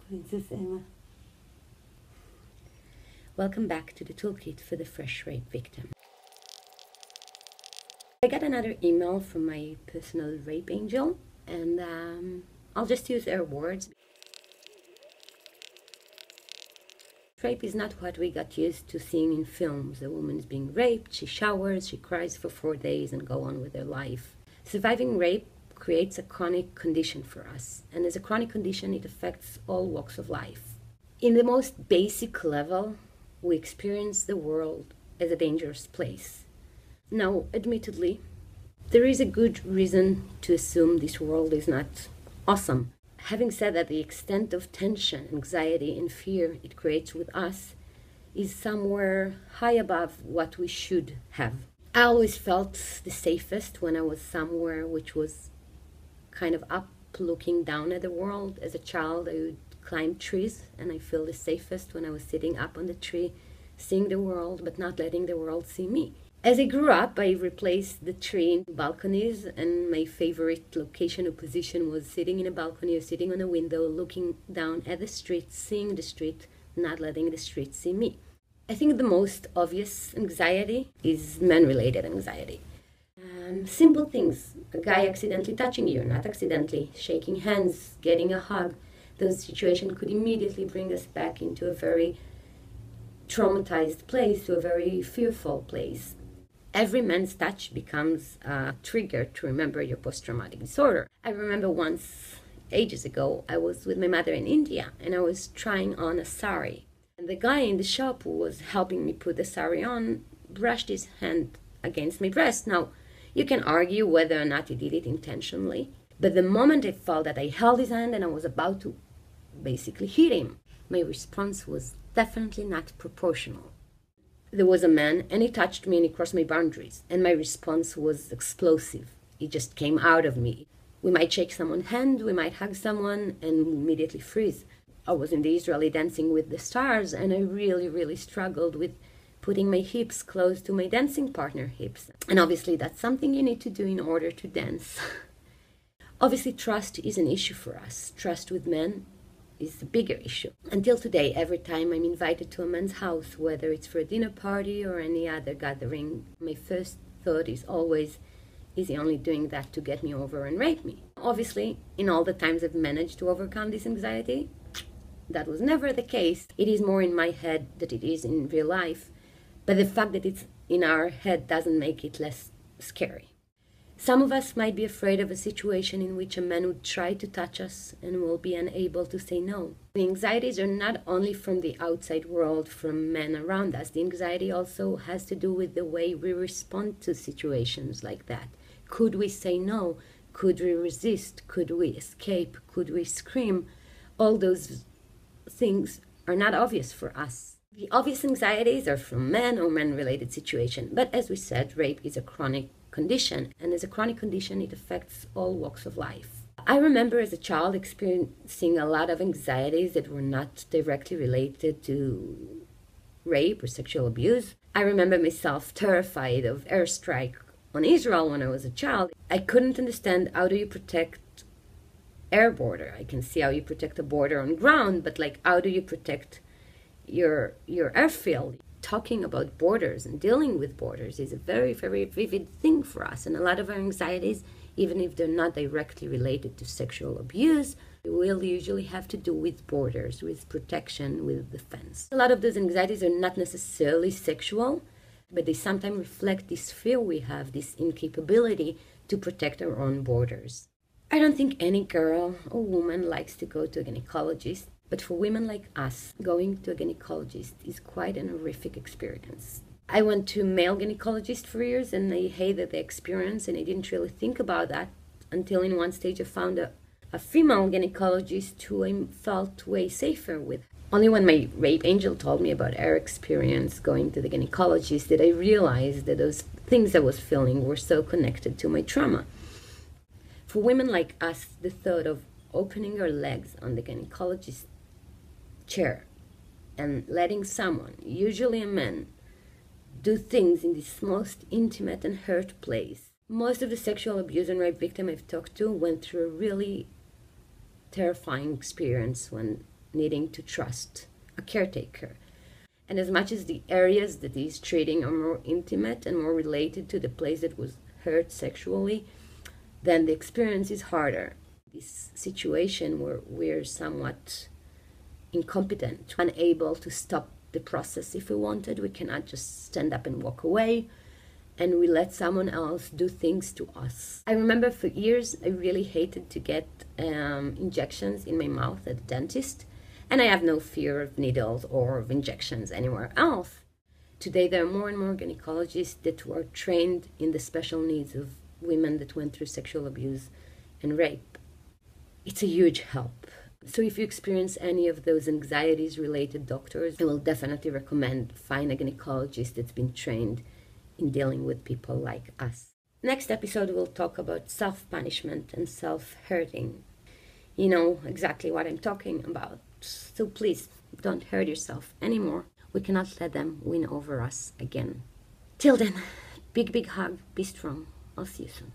Princess Emma. Welcome back to the toolkit for the fresh rape victim. I got another email from my personal rape angel, and I'll just use their words. Rape is not what we got used to seeing in films. A woman is being raped, she showers, she cries for 4 days and go on with her life. Surviving rape creates a chronic condition for us, and as a chronic condition it affects all walks of life. In the most basic level, we experience the world as a dangerous place. Now, admittedly, there is a good reason to assume this world is not awesome. Having said that, the extent of tension, anxiety, and fear it creates with us is somewhere high above what we should have. I always felt the safest when I was somewhere which was kind of up, looking down at the world. As a child, I would climb trees, and I feel the safest when I was sitting up on the tree, seeing the world, but not letting the world see me. As I grew up, I replaced the tree in balconies, and my favorite location or position was sitting in a balcony or sitting on a window, looking down at the street, seeing the street, not letting the street see me. I think the most obvious anxiety is man-related anxiety. Simple things, a guy accidentally touching you, not accidentally, shaking hands, getting a hug. Those situations could immediately bring us back into a very traumatized place, to a very fearful place. Every man's touch becomes a trigger to remember your post-traumatic disorder. I remember once, ages ago, I was with my mother in India, and I was trying on a sari. And the guy in the shop who was helping me put the sari on brushed his hand against my breast. Now, you can argue whether or not he did it intentionally, but the moment I felt that I held his hand and I was about to basically hit him, my response was definitely not proportional. There was a man, and he touched me and he crossed my boundaries, and my response was explosive. It just came out of me. We might shake someone's hand, we might hug someone, and immediately freeze. I was in the Israeli Dancing with the Stars, and I really struggled with putting my hips close to my dancing partner hips. And obviously that's something you need to do in order to dance. Obviously trust is an issue for us. Trust with men is a bigger issue. Until today, every time I'm invited to a man's house, whether it's for a dinner party or any other gathering, my first thought is always, is he only doing that to get me over and rape me? Obviously, in all the times I've managed to overcome this anxiety, that was never the case. It is more in my head than it is in real life. But the fact that it's in our head doesn't make it less scary. Some of us might be afraid of a situation in which a man would try to touch us and will be unable to say no. The anxieties are not only from the outside world, from men around us. The anxiety also has to do with the way we respond to situations like that. Could we say no? Could we resist? Could we escape? Could we scream? All those things are not obvious for us. The obvious anxieties are from men or men-related situations, but as we said, rape is a chronic condition, and as a chronic condition, it affects all walks of life. I remember as a child experiencing a lot of anxieties that were not directly related to rape or sexual abuse. I remember myself terrified of airstrike on Israel when I was a child. I couldn't understand, how do you protect air border? I can see how you protect a border on ground, but how do you protect your airfield? Talking about borders and dealing with borders is a very vivid thing for us, and a lot of our anxieties, even if they're not directly related to sexual abuse, will usually have to do with borders, with protection, with defense. A lot of those anxieties are not necessarily sexual, but they sometimes reflect this fear we have, this incapability to protect our own borders. I don't think any girl or woman likes to go to a gynecologist, but for women like us, going to a gynecologist is quite an horrific experience. I went to a male gynecologist for years, and I hated the experience, and I didn't really think about that until in one stage I found a female gynecologist who I felt way safer with. Only when my rape angel told me about her experience going to the gynecologist did I realize that those things I was feeling were so connected to my trauma. For women like us, the thought of opening our legs on the gynecologist chair and letting someone, usually a man, do things in this most intimate and hurt place. Most of the sexual abuse and rape victims I've talked to went through a really terrifying experience when needing to trust a caretaker. And as much as the areas that he's treating are more intimate and more related to the place that was hurt sexually, then the experience is harder. This situation where we're somewhat incompetent, unable to stop the process if we wanted. We cannot just stand up and walk away, and we let someone else do things to us. I remember for years I really hated to get injections in my mouth at the dentist, and I have no fear of needles or of injections anywhere else. Today there are more and more gynecologists that were trained in the special needs of women that went through sexual abuse and rape. It's a huge help. So if you experience any of those anxieties-related doctors, I will definitely recommend find a gynecologist that's been trained in dealing with people like us. Next episode, we'll talk about self-punishment and self-hurting. You know exactly what I'm talking about. So please, don't hurt yourself anymore. We cannot let them win over us again. Till then, big hug, be strong. I'll see you soon.